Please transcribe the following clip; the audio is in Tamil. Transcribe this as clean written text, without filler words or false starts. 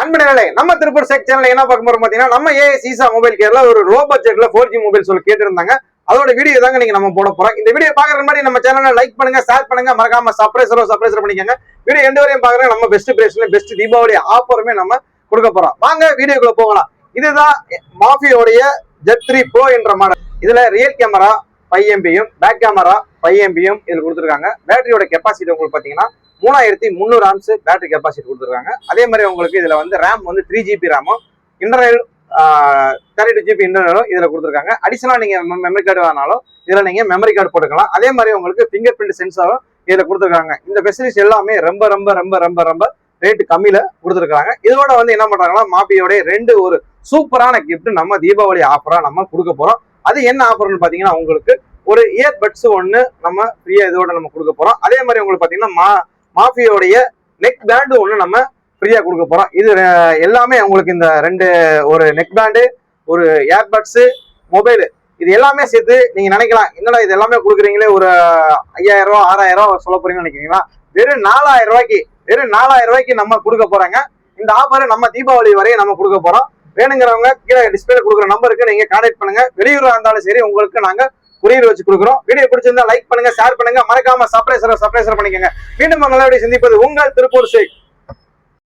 அன்பனே நம்ம திருப்பூர் சேக் சேனல் என்ன பார்க்க போறோம் பாத்தீங்கன்னா நம்ம ஏஎஸ் ஈசா மொபைல் கேர்ல ஒரு லோ பட்ஜெட்ல 4G மொபைல் சொல்லி கேட்டிருந்தாங்க. அதோட வீடியோ தாங்க நீங்க நம்ம போட போறோம். இந்த வீடியோ பாக்குற மாதிரி நம்ம சேனலை லைக் பண்ணுங்க, ஷேர் பண்ணுங்க, மறக்காம சப்ஸ்கிரைப் பண்ணிக்கோங்க. வீடியோ எந்த வரையும் பாக்குறேன் நம்ம பெஸ்ட் பிரைஸ்ல பெஸ்ட் தீபாவளி ஆஃபருமே நம்ம கொடுக்க போறோம். வாங்க வீடியோக்குள்ள போகலாம். இதுதான் மாஃபியோடைய Z3 Pro என்ற மாடல். இதுல rear camera 5MB back camera 5MB இதுல கொடுத்துருக்காங்க. பேட்டரியோட கெப்பாசிட்டி உங்களுக்கு பாத்தீங்கன்னா 3300 ஆம்ஸ் பேட்டரி கெப்பாசிட்டி கொடுத்துருக்காங்க. அதே மாதிரி உங்களுக்கு இதுல வந்து ரேம் வந்து 3GB ரேமும் இன்டர்னல் 32GB இன்டர்னலும் இதுல கொடுத்துருக்காங்க. அடிஷனலா நீங்க மெமரி கார்டு வேணாலும் இதுல நீங்க மெமரி கார்டு போட்டுக்கலாம். அதே மாதிரி உங்களுக்கு ஃபிங்கர் பிரிண்ட் சென்சாரும் இதுல கொடுத்துருக்காங்க. இந்த ஃபெசிலிட்டிஸ் எல்லாமே ரொம்ப ரொம்ப ரொம்ப ரொம்ப ரொம்ப ரேட்டு கம்மியில கொடுத்துருக்காங்க. இதோட வந்து என்ன பண்றாங்கன்னா மாபியோட ஒரு சூப்பரான கிஃப்ட் நம்ம தீபாவளி ஆஃபரா நம்ம கொடுக்க போறோம். அது என்ன ஆஃபர்னு பாத்தீங்கன்னா உங்களுக்கு ஒரு இயர்பட்ஸ் ஒன்னு நம்ம ஃப்ரீயா இதோட நம்ம கொடுக்க போறோம். அதே மாதிரி உங்களுக்கு பாத்தீங்கன்னா மாஃபியோடைய நெக் பேண்டு ஒன்று நம்ம ஃப்ரீயா கொடுக்க போறோம். இது எல்லாமே உங்களுக்கு இந்த ஒரு நெக் பேண்டு, ஒரு ஏர்பட்ஸ், மொபைல் இது எல்லாமே சேர்த்து நீங்க நினைக்கலாம் என்னடா இது எல்லாமே கொடுக்குறீங்களே ஒரு 5000 ரூபா 6000 ரூபா சொல்ல போறீங்கன்னு நினைக்கிறீங்களா? வெறும் 4000 ரூபாய்க்கு நம்ம கொடுக்க போறாங்க. இந்த ஆஃபரை நம்ம தீபாவளி வரையும் நம்ம கொடுக்க போறோம். வேணுங்கிறவங்க கீழே டிஸ்பிளே கொடுக்குற நம்பருக்கு நீங்க கான்டாக்ட் பண்ணுங்க. வெளியூரா இருந்தாலும் சரி உங்களுக்கு நாங்க குறியீர் வச்சு கொடுக்குறோம். வீடியோ பிடிச்சிருந்தா லைக் பண்ணுங்க, ஷேர் பண்ணுங்க, மறக்காம சப்ஸ்கிரைப் பண்ணிக்கோங்க. மீண்டும் நல்லபடியாக சந்திப்பது உங்கள் திருப்பூர் சேக்.